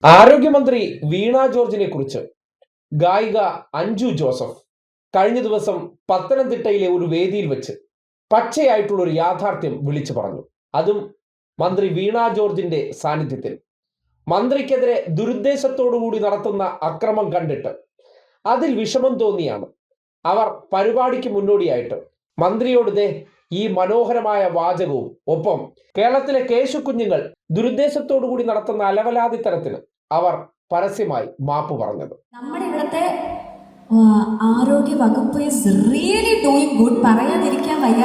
ആരോഗ്യമന്ത്രി വീണ ജോർജിനെ കുറിച്ച് ഗായിക അഞ്ജു ജോസഫ് കഴിഞ്ഞ ദിവസം പത്തനംതിട്ടയിലെ ഒരു വേദിയിൽ വെച്ച് പച്ചയായിട്ടുള്ള ഒരു യാഥാർത്ഥ്യം വിളിച്ചു പറഞ്ഞു. അതും മന്ത്രി വീണ ജോർജിന്റെ സാന്നിധ്യത്തിൽ. മന്ത്രിക്കെതിരെ ദുരുദ്ദേശത്തോടുകൂടി നടത്തുന്ന അക്രമം കണ്ടിട്ട് അതിൽ വിഷമം തോന്നിയാണ് അവർ പരിപാടിക്ക് മുന്നോടിയായിട്ട് മന്ത്രിയോട് ഈ മനോഹരമായ വാചകവും ഒപ്പം കേരളത്തിലെ കേശുകുഞ്ഞുങ്ങൾ ദുരുദ്ദേശത്തോടുകൂടി നടത്തുന്ന അലവലാതി തരത്തിന് അവർ പരസ്യമായി മാപ്പ് പറഞ്ഞത്. നമ്മുടെ ഇവിടുത്തെ ആരോഗ്യ വകുപ്പ് ഈസ് റിയലി ഡൂയിങ് ഗുഡ്. പറയാതിരിക്കാൻ വയ്യ.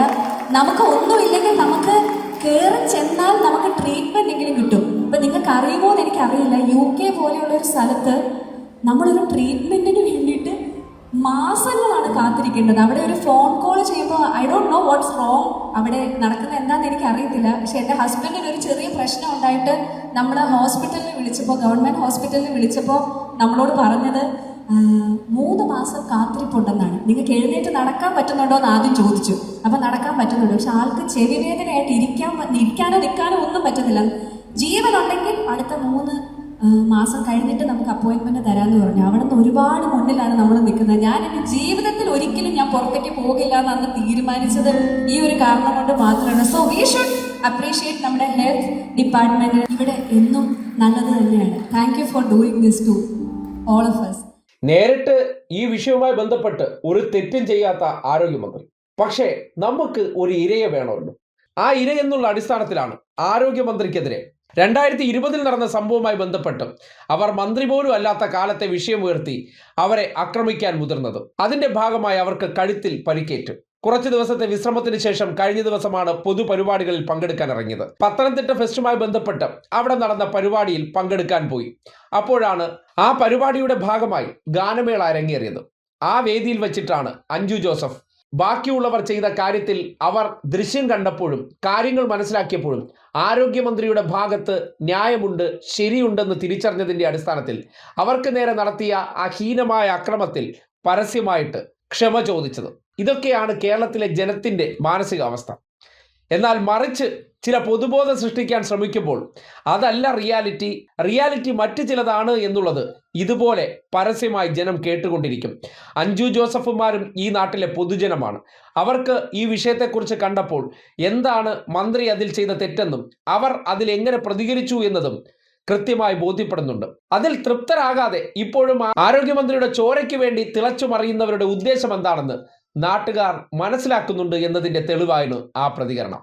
നമുക്ക് ഒന്നുമില്ലെങ്കിൽ നമുക്ക് കയറി ചെന്നാൽ നമുക്ക് ട്രീറ്റ്മെന്റ് എങ്കിലും കിട്ടും. ഇപ്പൊ നിങ്ങൾക്ക് അറിയുമോ എന്ന് എനിക്കറിയില്ല, UK പോലെയുള്ള ഒരു സ്ഥലത്ത് നമ്മളൊരു ട്രീറ്റ്മെന്റിന് വേണ്ടിയിട്ട് മാസങ്ങളാണ് കാത്തിരിക്കേണ്ടത്. അവിടെ ഒരു ഫോൺ കോൾ ചെയ്യുമ്പോൾ I don't know what's wrong, അവിടെ നടക്കുന്നത് എന്താണെന്ന് എനിക്ക് അറിയത്തില്ല. പക്ഷെ എൻ്റെ ഹസ്ബൻഡിന് ഒരു ചെറിയ പ്രശ്നം ഉണ്ടായിട്ട് നമ്മൾ ഹോസ്പിറ്റലിൽ വിളിച്ചപ്പോൾ, ഗവൺമെൻറ് ഹോസ്പിറ്റലിൽ വിളിച്ചപ്പോൾ നമ്മളോട് പറഞ്ഞത് 3 മാസം കാത്തിരിപ്പുണ്ടെന്നാണ്. നിങ്ങൾക്ക് എഴുന്നേറ്റ് നടക്കാൻ പറ്റുന്നുണ്ടോ എന്ന് ആദ്യം ചോദിച്ചു. അപ്പം നടക്കാൻ പറ്റുന്നുണ്ട്, പക്ഷെ ആൾക്ക് ചെവി വേദനയായിട്ട് ഇരിക്കാനോ നിൽക്കാനോ ഒന്നും പറ്റുന്നില്ല. ജീവനുണ്ടെങ്കിൽ അടുത്ത 3 മാസം കഴിഞ്ഞിട്ട് നമുക്ക് അപ്പോയിൻമെന്റ് തരാമെന്ന് പറഞ്ഞു. അവിടെ നിന്ന് ഒരുപാട് മുന്നിലാണ് നമ്മൾ നിൽക്കുന്നത്. ഞാൻ എൻ്റെ ജീവിതത്തിൽ ഒരിക്കലും ഞാൻ പുറത്തേക്ക് പോകില്ല എന്ന് തീരുമാനിച്ചത് ഈ ഒരു കാരണം കൊണ്ട് മാത്രമാണ്. സോ വി ഷുഡ് അപ്രീഷിയേറ്റ് നമ്മുടെ ഹെൽത്ത് ഡിപ്പാർട്ട്മെന്റ്. ഇവിടെ എന്നും നല്ലത് തന്നെയാണ്. Thank you for doing this to all of us. നേരിട്ട് ഈ വിഷയവുമായി ബന്ധപ്പെട്ട് ഒരു തെറ്റും ചെയ്യാത്ത ആരോഗ്യമന്ത്രി, പക്ഷേ നമുക്ക് ഒരു ഇരയെ വേണമല്ലോ. ആ ഇര എന്നുള്ള അടിസ്ഥാനത്തിലാണ് ആരോഗ്യമന്ത്രിക്കെതിരെ 2020 നടന്ന സംഭവവുമായി ബന്ധപ്പെട്ട് അവർ മന്ത്രി പോലും അല്ലാത്ത കാലത്തെ വിഷയമുയർത്തി അവരെ ആക്രമിക്കാൻ മുതിർന്നത്. അതിന്റെ ഭാഗമായി അവർക്ക് കഴുത്തിൽ പരിക്കേറ്റു. കുറച്ചു ദിവസത്തെ വിശ്രമത്തിന് ശേഷം കഴിഞ്ഞ ദിവസമാണ് പൊതുപരിപാടികളിൽ പങ്കെടുക്കാൻ ഇറങ്ങിയത്. പത്തനംതിട്ട ഫെസ്റ്റുമായി ബന്ധപ്പെട്ട് അവിടെ നടന്ന പരിപാടിയിൽ പങ്കെടുക്കാൻ പോയി. അപ്പോഴാണ് ആ പരിപാടിയുടെ ഭാഗമായി ഗാനമേള അരങ്ങേറിയത്. ആ വേദിയിൽ വെച്ചിട്ടാണ് അഞ്ജു ജോസഫ് ബാക്കിയുള്ളവർ ചെയ്ത കാര്യത്തിൽ അവർ ദൃശ്യം കണ്ടപ്പോഴും കാര്യങ്ങൾ മനസ്സിലാക്കിയപ്പോഴും ആരോഗ്യമന്ത്രിയുടെ ഭാഗത്ത് ന്യായമുണ്ട്, ശരിയുണ്ടെന്ന് തിരിച്ചറിഞ്ഞതിന്റെ അടിസ്ഥാനത്തിൽ അവർക്ക് നേരെ നടത്തിയ ആ ഹീനമായ അക്രമത്തിൽ പരസ്യമായിട്ട് ക്ഷമ ചോദിച്ചത്. ഇതൊക്കെയാണ് കേരളത്തിലെ ജനത്തിന്റെ മാനസികാവസ്ഥ. എന്നാൽ മറിച്ച് ചില പൊതുബോധം സൃഷ്ടിക്കാൻ ശ്രമിക്കുമ്പോൾ അതല്ല റിയാലിറ്റി മറ്റു ചിലതാണ് എന്നുള്ളത് ഇതുപോലെ പരസ്യമായി ജനം കേട്ടുകൊണ്ടിരിക്കും. അഞ്ജു ജോസഫുമാരും ഈ നാട്ടിലെ പൊതുജനമാണ്. അവർക്ക് ഈ വിഷയത്തെക്കുറിച്ച് കണ്ടപ്പോൾ എന്താണ് മന്ത്രി അതിൽ ചെയ്ത തെറ്റെന്നും അവർ അതിൽ എങ്ങനെ പ്രതികരിച്ചു എന്നതും കൃത്യമായി ബോധ്യപ്പെടുന്നുണ്ട്. അതിൽ തൃപ്തരാകാതെ ഇപ്പോഴും ആരോഗ്യമന്ത്രിയുടെ ചോരയ്ക്ക് വേണ്ടി തിളച്ചു മറിയുന്നവരുടെ ഉദ്ദേശം എന്താണെന്ന് നാട്ടുകാർ മനസ്സിലാക്കുന്നുണ്ട് എന്നതിന്റെ തെളിവായിരുന്നു ആ പ്രതികരണം.